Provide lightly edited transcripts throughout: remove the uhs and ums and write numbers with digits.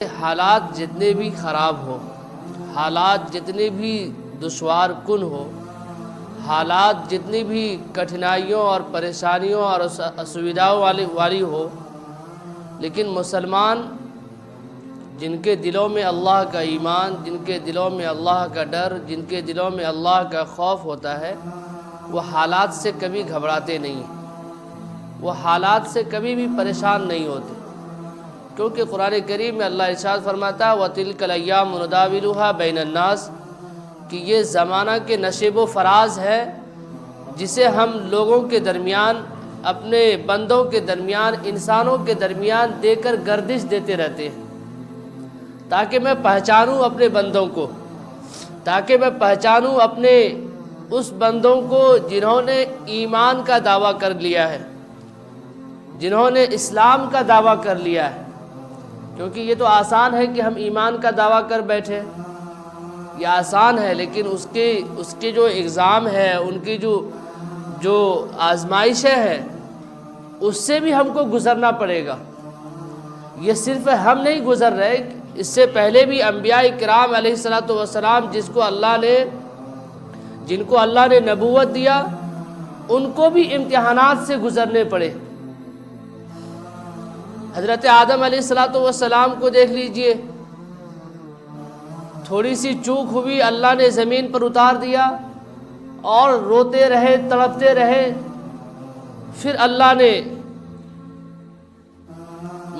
حالات جتنے بھی خراب ہو، حالات جتنے بھی دشوار کن ہو، حالات جتنی بھی کٹھنائیوں اور پریشانیوں اور اسویدھاؤں والی ہو، لیکن مسلمان جن کے دلوں میں اللہ کا ایمان، جن کے دلوں میں اللہ کا ڈر، جن کے دلوں میں اللہ کا خوف ہوتا ہے، وہ حالات سے کبھی گھبراتے نہیں، وہ حالات سے کبھی بھی پریشان نہیں ہوتے، کیونکہ قرآن کریم میں اللہ ارشاد فرماتا ہے وَتِلْكَ الْأَيَّامُ نُدَاوِلُهَا بَيْنَ النَّاسِ کہ یہ زمانہ کے نشیب و فراز ہے جسے ہم لوگوں کے درمیان، اپنے بندوں کے درمیان، انسانوں کے درمیان دے کر گردش دیتے رہتے ہیں، تاکہ میں پہچانوں اپنے بندوں کو، تاکہ میں پہچانوں اپنے اس بندوں کو جنہوں نے ایمان کا دعویٰ کر لیا ہے، جنہوں نے اسلام کا دعویٰ کر لیا ہے۔ کیونکہ یہ تو آسان ہے کہ ہم ایمان کا دعویٰ کر بیٹھے، یہ آسان ہے، لیکن اس کے جو ایگزام ہے، ان کی جو آزمائشیں ہیں، اس سے بھی ہم کو گزرنا پڑے گا۔ یہ صرف ہم نہیں گزر رہے، اس سے پہلے بھی انبیاء کرام علیہ السلام جن کو اللہ نے نبوت دیا، ان کو بھی امتحانات سے گزرنے پڑے۔ حضرت آدم علیہ السلام کو دیکھ لیجئے، تھوڑی سی چوک ہوئی، اللہ نے زمین پر اتار دیا اور روتے رہے، تڑپتے رہے، پھر اللہ نے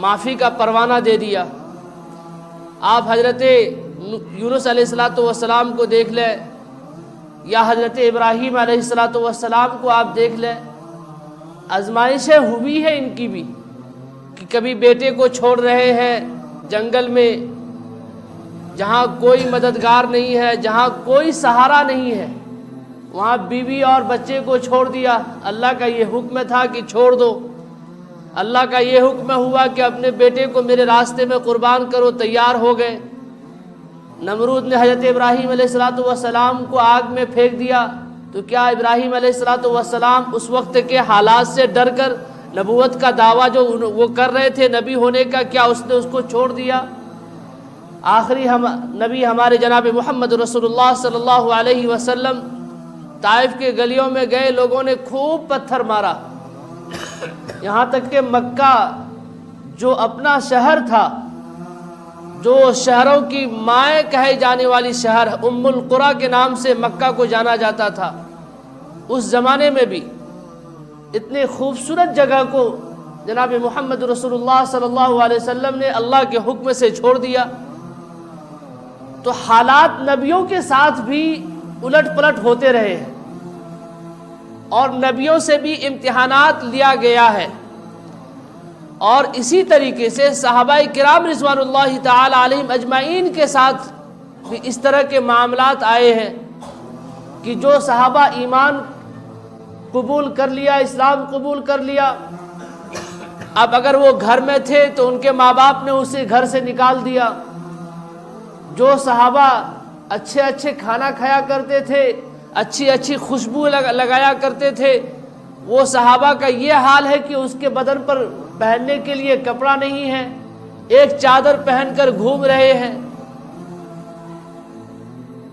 معافی کا پروانہ دے دیا۔ آپ حضرت یونس علیہ السلام کو دیکھ لیں، یا حضرت ابراہیم علیہ السلام کو آپ دیکھ لیں، آزمائشیں ہوئی ہیں ان کی بھی، کہ کبھی بیٹے کو چھوڑ رہے ہیں جنگل میں، جہاں کوئی مددگار نہیں ہے، جہاں کوئی سہارا نہیں ہے، وہاں بیوی اور بچے کو چھوڑ دیا۔ اللہ کا یہ حکم تھا کہ چھوڑ دو، اللہ کا یہ حکم ہوا کہ اپنے بیٹے کو میرے راستے میں قربان کرو، تیار ہو گئے۔ نمرود نے حضرت ابراہیم علیہ السلام کو آگ میں پھینک دیا، تو کیا ابراہیم علیہ السلام اس وقت کے حالات سے ڈر کر نبوت کا دعویٰ جو وہ کر رہے تھے نبی ہونے کا، کیا اس نے اس کو چھوڑ دیا؟ آخری نبی ہمارے جناب محمد رسول اللہ صلی اللہ علیہ وسلم طائف کے گلیوں میں گئے، لوگوں نے خوب پتھر مارا، یہاں تک کہ مکہ جو اپنا شہر تھا، جو شہروں کی مائیں کہے جانے والی شہر ام القریٰ کے نام سے مکہ کو جانا جاتا تھا، اس زمانے میں بھی اتنے خوبصورت جگہ کو جناب محمد رسول اللہ صلی اللہ علیہ وسلم نے اللہ کے حکم سے چھوڑ دیا۔ تو حالات نبیوں کے ساتھ بھی الٹ پلٹ ہوتے رہے ہیں، اور نبیوں سے بھی امتحانات لیا گیا ہے، اور اسی طریقے سے صحابہ کرام رضوان اللہ تعالی علیہم اجمعین کے ساتھ بھی اس طرح کے معاملات آئے ہیں کہ جو صحابہ ایمان قبول کر لیا، اسلام قبول کر لیا، اب اگر وہ گھر میں تھے تو ان کے ماں باپ نے اسے گھر سے نکال دیا۔ جو صحابہ اچھے اچھے کھانا کھایا کرتے تھے، اچھی اچھی خوشبو لگایا کرتے تھے، وہ صحابہ کا یہ حال ہے کہ اس کے بدن پر پہننے کے لیے کپڑا نہیں ہے، ایک چادر پہن کر گھوم رہے ہیں۔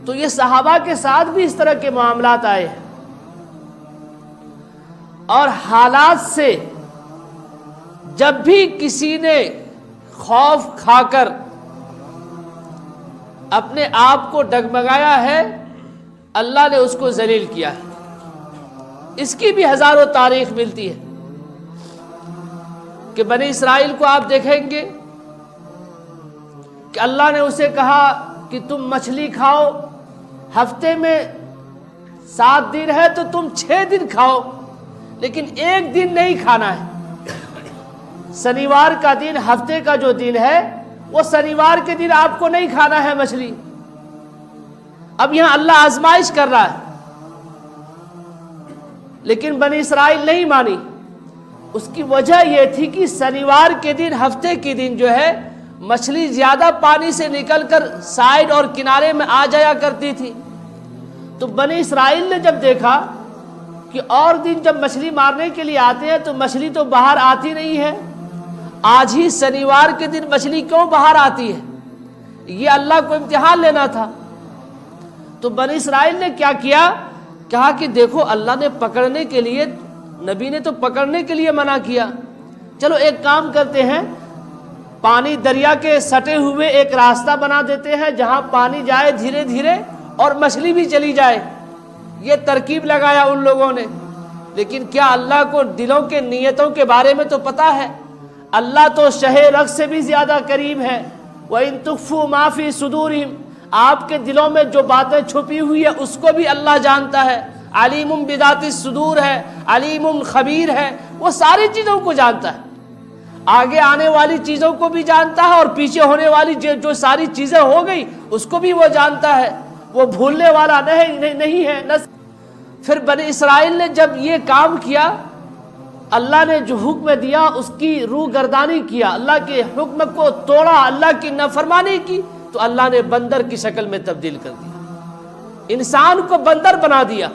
تو یہ صحابہ کے ساتھ بھی اس طرح کے معاملات آئے ہیں، اور حالات سے جب بھی کسی نے خوف کھا کر اپنے آپ کو ڈگمگایا ہے، اللہ نے اس کو ذلیل کیا ہے۔ اس کی بھی ہزاروں تاریخ ملتی ہے کہ بنی اسرائیل کو آپ دیکھیں گے کہ اللہ نے اسے کہا کہ تم مچھلی کھاؤ، ہفتے میں 7 دن ہے تو تم 6 دن کھاؤ، لیکن ایک دن نہیں کھانا ہے۔ شنیوار کا دن، ہفتے کا جو دن ہے، وہ شنیوار کے دن آپ کو نہیں کھانا ہے مچھلی۔ اب یہاں اللہ آزمائش کر رہا ہے، لیکن بنی اسرائیل نہیں مانی۔ اس کی وجہ یہ تھی کہ شنیوار کے دن، ہفتے کے دن جو ہے، مچھلی زیادہ پانی سے نکل کر سائیڈ اور کنارے میں آ جایا کرتی تھی۔ تو بنی اسرائیل نے جب دیکھا کہ اور دن جب مچھلی مارنے کے لیے آتے ہیں تو مچھلی تو باہر آتی نہیں ہے، آج ہی شنیوار کے دن مچھلی کیوں باہر آتی ہے؟ یہ اللہ کو امتحان لینا تھا۔ تو بنی اسرائیل نے کیا کیا؟ کہا کہ دیکھو اللہ نے پکڑنے کے لیے، نبی نے تو پکڑنے کے لیے منع کیا، چلو ایک کام کرتے ہیں، پانی دریا کے سٹے ہوئے ایک راستہ بنا دیتے ہیں جہاں پانی جائے دھیرے دھیرے اور مچھلی بھی چلی جائے۔ یہ ترکیب لگایا ان لوگوں نے، لیکن کیا اللہ کو دلوں کے نیتوں کے بارے میں تو پتہ ہے؟ اللہ تو شہ رگ سے بھی زیادہ قریب ہے۔ وَإِن تُخْفُوا مَا فِي صُدُورِهِمْ، آپ کے دلوں میں جو باتیں چھپی ہوئی ہے اس کو بھی اللہ جانتا ہے۔ علیم بذات الصدور ہے، علیم خبیر ہے، وہ ساری چیزوں کو جانتا ہے، آگے آنے والی چیزوں کو بھی جانتا ہے اور پیچھے ہونے والی جو ساری چیزیں ہو گئی اس کو بھی وہ جانتا ہے، وہ بھولنے والا نہیں ہے۔ پھر بنی اسرائیل نے جب یہ کام کیا، اللہ نے جو حکم دیا اس کی روح گردانی کیا، اللہ کے حکم کو توڑا، اللہ کی نافرمانی کی، تو اللہ نے بندر کی شکل میں تبدیل کر دیا، انسان کو بندر بنا دیا۔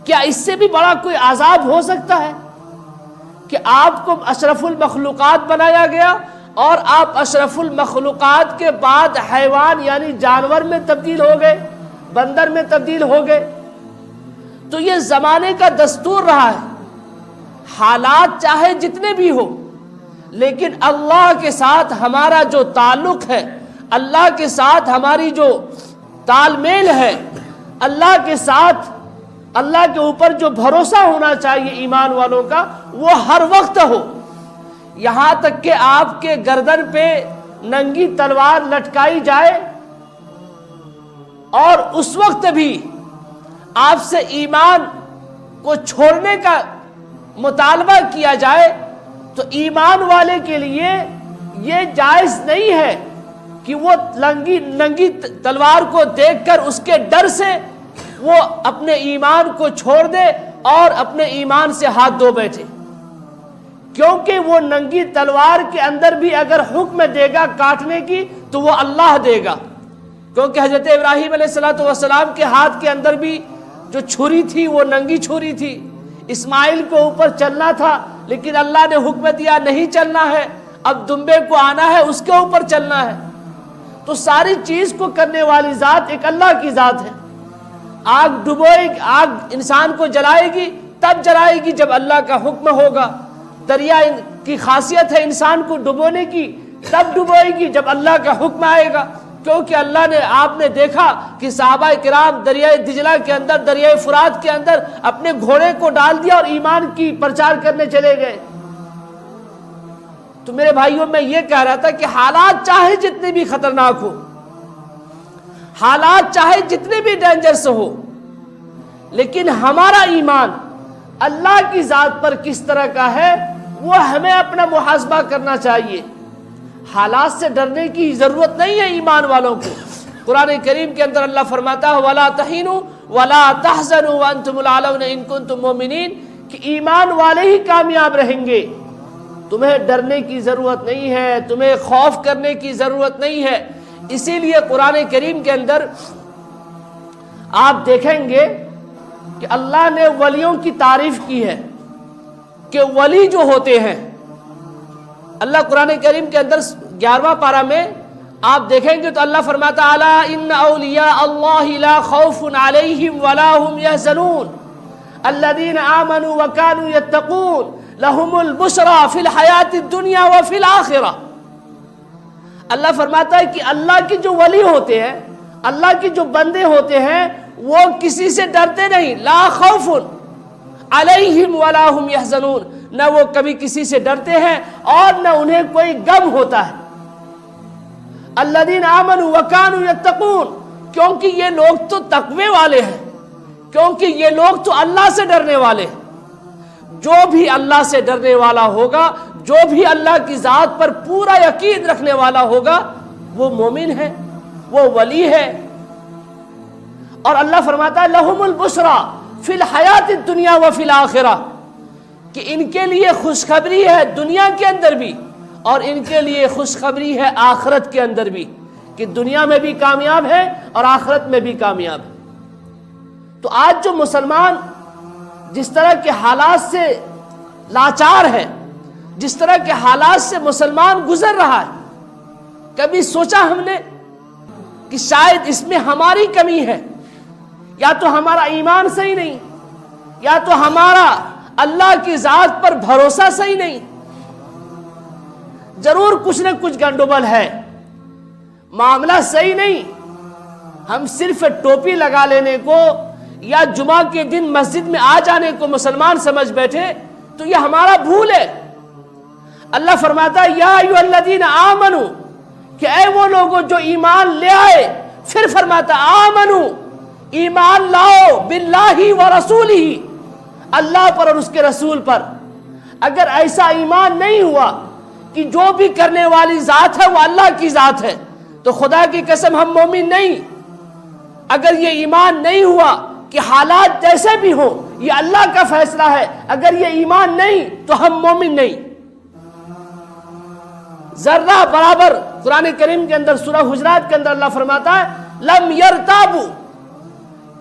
کیا اس سے بھی بڑا کوئی عذاب ہو سکتا ہے کہ آپ کو اشرف المخلوقات بنایا گیا اور آپ اشرف المخلوقات کے بعد حیوان یعنی جانور میں تبدیل ہو گئے، بندر میں تبدیل ہو گئے؟ تو یہ زمانے کا دستور رہا ہے، حالات چاہے جتنے بھی ہو، لیکن اللہ کے ساتھ ہمارا جو تعلق ہے، اللہ کے ساتھ ہماری جو تال میل ہے، اللہ کے ساتھ، اللہ کے اوپر جو بھروسہ ہونا چاہیے ایمان والوں کا، وہ ہر وقت ہو۔ یہاں تک کہ آپ کے گردن پہ ننگی تلوار لٹکائی جائے اور اس وقت بھی آپ سے ایمان کو چھوڑنے کا مطالبہ کیا جائے، تو ایمان والے کے لیے یہ جائز نہیں ہے کہ وہ ننگی تلوار کو دیکھ کر اس کے ڈر سے وہ اپنے ایمان کو چھوڑ دے اور اپنے ایمان سے ہاتھ دھو بیٹھے، کیونکہ وہ ننگی تلوار کے اندر بھی اگر حکم دے گا کاٹنے کی تو وہ اللہ دے گا، کیونکہ حضرت ابراہیم علیہ السلام کے ہاتھ کے اندر بھی جو چھری تھی وہ ننگی چھری تھی، اسماعیل کو اوپر چلنا تھا لیکن اللہ نے حکم دیا نہیں چلنا ہے، اب دمبے کو آنا ہے اس کے اوپر چلنا ہے۔ تو ساری چیز کو کرنے والی ذات ایک اللہ کی ذات ہے۔ آگ انسان کو جلائے گی تب جلائے گی جب اللہ کا حکم ہوگا، دریا کی خاصیت ہے انسان کو ڈبونے کی، تب ڈبوئے گی جب اللہ کا حکم آئے گا، کیونکہ اللہ نے، آپ نے دیکھا کہ صحابہ کرام دریائے دجلہ کے اندر، دریائے فرات کے اندر اپنے گھوڑے کو ڈال دیا اور ایمان کی پرچار کرنے چلے گئے۔ تو میرے بھائیوں میں یہ کہہ رہا تھا کہ حالات چاہے جتنے بھی خطرناک ہو، حالات چاہے جتنے بھی ڈینجرس ہو، لیکن ہمارا ایمان اللہ کی ذات پر کس طرح کا ہے وہ ہمیں اپنا محاسبہ کرنا چاہیے۔ حالات سے ڈرنے کی ضرورت نہیں ہے ایمان والوں کو۔ قرآن کریم کے اندر اللہ فرماتا ہے وَلَا تَحِنُوا وَلَا تَحْزَنُوا وَأَنْتُمُ الْأَعْلَوْنَ إِن كُنتُم مُؤْمِنِينَ، کہ ایمان والے ہی کامیاب رہیں گے، تمہیں ڈرنے کی ضرورت نہیں ہے، تمہیں خوف کرنے کی ضرورت نہیں ہے۔ اسی لیے قرآن کریم کے اندر آپ دیکھیں گے کہ اللہ نے ولیوں کی تعریف کی ہے کہ ولی جو ہوتے ہیں، اللہ قرآن کریم کے اندر 11واں پارہ میں آپ دیکھیں گے تو اللہ فرماتا الا ان اولیاء اللہ لا خوف علیہم ولا هم يحزنون الذین آمنوا وكانوا يتقون لهم البشرى فی الحیات الدنیا وفی الآخرہ۔ اللہ فرماتا ہے کہ اللہ کے جو ولی ہوتے ہیں، اللہ کے جو بندے ہوتے ہیں، وہ کسی سے ڈرتے نہیں، لا خوف علیہم ولا هم يحزنون، نہ وہ کبھی کسی سے ڈرتے ہیں اور نہ انہیں کوئی غم ہوتا ہے۔ الذین آمنوا وکانوا یتقون، کیونکہ یہ لوگ تو تقوی والے ہیں، کیونکہ یہ لوگ تو اللہ سے ڈرنے والے ہیں۔ جو بھی اللہ سے ڈرنے والا ہوگا، جو بھی اللہ کی ذات پر پورا یقین رکھنے والا ہوگا، وہ مومن ہے، وہ ولی ہے۔ اور اللہ فرماتا ہے لہم البشریٰ فی الحیات الدنیا وفی الآخرہ، کہ ان کے لیے خوشخبری ہے دنیا کے اندر بھی اور ان کے لیے خوشخبری ہے آخرت کے اندر بھی، کہ دنیا میں بھی کامیاب ہے اور آخرت میں بھی کامیاب ہے۔ تو آج جو مسلمان جس طرح کے حالات سے لاچار ہے، جس طرح کے حالات سے مسلمان گزر رہا ہے، کبھی سوچا ہم نے کہ شاید اس میں ہماری کمی ہے، یا تو ہمارا ایمان صحیح نہیں، یا تو ہمارا اللہ کی ذات پر بھروسہ صحیح نہیں، ضرور کچھ نہ کچھ گنڈوبل ہے، معاملہ صحیح نہیں۔ ہم صرف ٹوپی لگا لینے کو یا جمعہ کے دن مسجد میں آ جانے کو مسلمان سمجھ بیٹھے تو یہ ہمارا بھول ہے۔ اللہ فرماتا ہے یا ایھا الذین آمنو، کہ اے وہ لوگوں جو ایمان لے آئے، پھر فرماتا آمنو، ایمان لاؤ باللہ ورسولہ، اللہ پر اور اس کے رسول پر۔ اگر ایسا ایمان نہیں ہوا کہ جو بھی کرنے والی ذات ہے وہ اللہ کی ذات ہے، تو خدا کی قسم ہم مومن نہیں۔ اگر یہ ایمان نہیں ہوا کہ حالات جیسے بھی ہوں یہ اللہ کا فیصلہ ہے، اگر یہ ایمان نہیں تو ہم مومن نہیں۔ ذرہ برابر قرآن کریم کے اندر سورہ حجرات کے اندر اللہ فرماتا ہے لم یرتابو،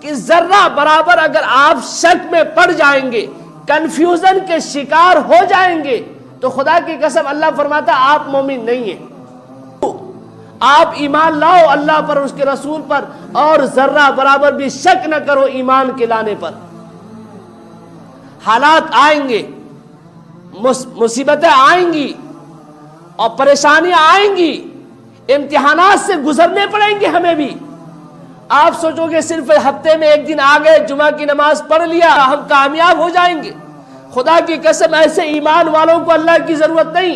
کہ ذرہ برابر اگر آپ شک میں پڑ جائیں گے، کنفیوژن کے شکار ہو جائیں گے، تو خدا کی قسم اللہ فرماتا ہے آپ مومن نہیں ہیں۔ آپ ایمان لاؤ اللہ پر اور اس کے رسول پر، اور ذرہ برابر بھی شک نہ کرو ایمان کے لانے پر۔ حالات آئیں گے، مصیبتیں آئیں گی اور پریشانیاں آئیں گی، امتحانات سے گزرنے پڑیں گے ہمیں بھی۔ آپ سوچو گے صرف ہفتے میں ایک دن آ گئے، جمعہ کی نماز پڑھ لیا، ہم کامیاب ہو جائیں گے۔ خدا کی قسم ایسے ایمان والوں کو اللہ کی ضرورت نہیں۔